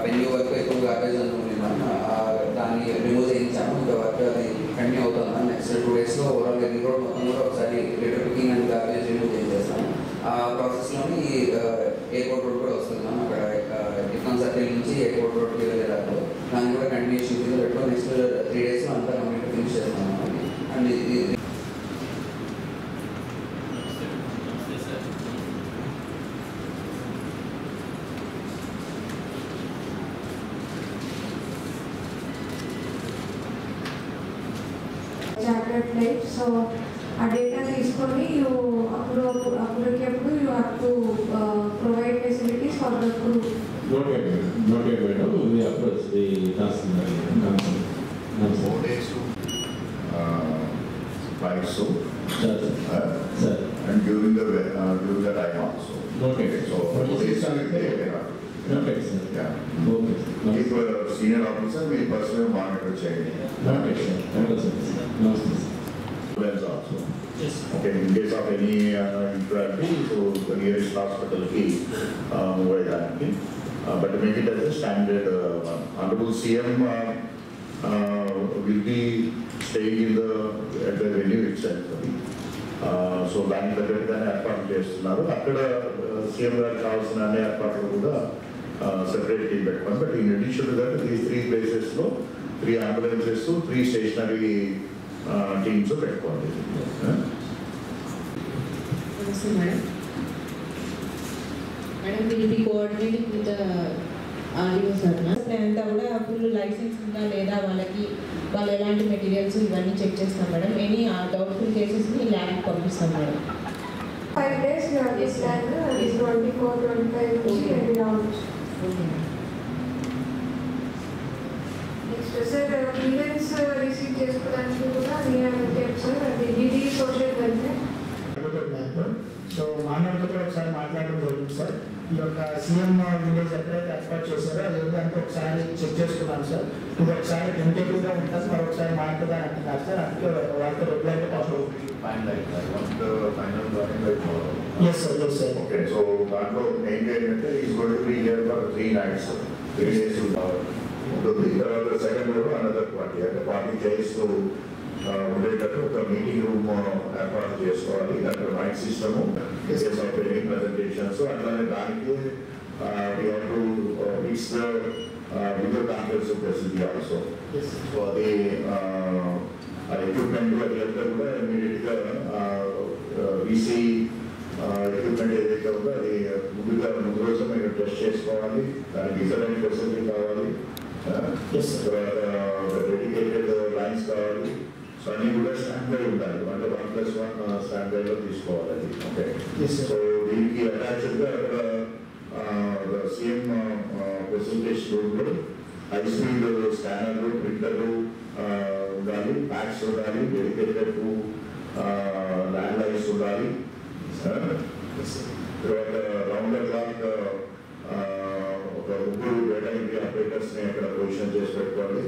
Venue వరకు ఎక్కువ garbage అనుకుంటున్నాం, దాన్ని రిమూవ్ చేయించాము. ఇంకా వర్క్ అది కంటిన్యూ అవుతుంది. నెక్స్ట్ 2 daysలో ఓవరాల్గా రింగ్ రోడ్ మొత్తం కూడా ఒకసారి litter picking and garbage remove చేయించేస్తాము. ఆ ప్రాసెస్లోని ఎయిర్పోర్ట్ రోడ్ కూడా వస్తుంది మ్యామ్. అక్కడ డిఫరెంట్ సర్కిల్ నుంచి ఎయిర్పోర్ట్ రోడ్కి వెళ్ళే దాంట్లో దాన్ని కూడా కంటిన్యూషన్ కింద పెట్టుకొని నెక్స్ట్ 3 daysలో అంతా కంప్లీట్ ఫినిష్ చేస్తాము. అండ్ ఇది చార్టర్డ్ ఫ్లైట్. సో ఆ డేటా తీసుకొని అప్పుడు you have to provide facilities for the crew. Not yet, madam. We approach the customer. 4 days to flight so. Sir. And during the time also. Not yet. So 4 days Not yet, sir. Yeah. Okay. If senior officer, we personally monitor change. Not yet, sir. No, sir. Also. Yes. Okay, in case of any injury, so the nearest hospital fee, but make it as a standard. Honorable CM will be staying at the venue itself. So దాని దగ్గరగానే ఏర్పాటు చేస్తున్నారు. అక్కడ CM గారికి కావాల్సిన అన్ని ఏర్పాట్లు కూడా సెపరేట్ టీం పెట్టుకోండి. But in addition to that ఈ 3 ప్లేసెస్లో 3 అంబులెన్సెస్ 3 స్టేషనరీ టీమ్స్ పెట్టుకోండి. Madam, we will be coordinating with the RDO sir. అంతా కూడా ఫుల్ లైసెన్స్ ఉందా లేదా వాళ్ళు ఎలాంటి మెటీరియల్స్ ఇవన్నీ చెక్ చేస్తాం మేడం. ఎనీ డౌట్ఫుల్ కేసెస్ని ల్యాబ్కి పంపిస్తాం madam. 5 days you have this plan, 24-25 నుంచి launch. Next sir events receive చేసుకోవడానికి కూడా సార్ అది డిడి సోషల్ వెల్ఫేర్. సో మానవులతో కూడా ఒకసారి మాట్లాడడం జరిగింది సార్. ఈ యొక్క సీఎం విలేజ్ ఎక్కడైతే ఏర్పాటు చేశారో అది ఏంటంటే ఒకసారి చెక్ చేసుకున్నాను సార్. ఇది ఒకసారి టెంటేటివ్గా ఉంటుంది, మరొకసారి మారుతుందా అంటున్నారు సార్. అందుకే వాళ్ళతో రెగ్యులర్గా call yes sir. Yes sir. Okay, so దాంట్లో మెయిన్ ఏంటంటే is going to be here for 3 nights, 3 days ఉంటుంది. తర్వాత సెకండ్ అనదర్ 20 అంటే 40 days ఉండేటట్టు ఒక మీటింగ్ రూమ్ ఏర్పాటు చేసుకోవాలి. అక్కడ మైక్ సిస్టము, ట్రైనింగ్ ప్రజెంటేషన్స్, అట్లానే దానికి video conference facility also. So అది ఎక్విప్మెంట్ అది అంతా కూడా ఇమీడియట్గా వీసీ ఎక్విప్మెంట్ ఏదైతే ఉందో అది ముందు రోజు మీరు టెస్ట్ చేసుకోవాలి. దానికి ఇతర ఫెసిలిటీ కావాలి, తర్వాత డెడికేటెడ్ లైన్స్ కావాలి. సో అన్నీ కూడా స్టాండ్ బై ఉండాలి. అంటే 1+1 స్టాండ్ బైలో తీసుకోవాలి. ఓకే, సో దీనికి అటాచ్డ్గా అక్కడ సీఎం ప్రెసెంటేషన్ రూమ్లో హై స్పీడ్ స్కానర్లు, ప్రింటర్లు ఉండాలి, ప్యాక్స్ ఉండాలి, డెడికేటెడ్ ల్యాండ్ లైన్స్ ఉండాలి. తర్వాత రౌండ్ ద క్లాక్ ఒక 3 డేటా ఎంట్రీ ఆపరేటర్స్ని అక్కడ పొజిషన్ చేసి పెట్టుకోవాలి.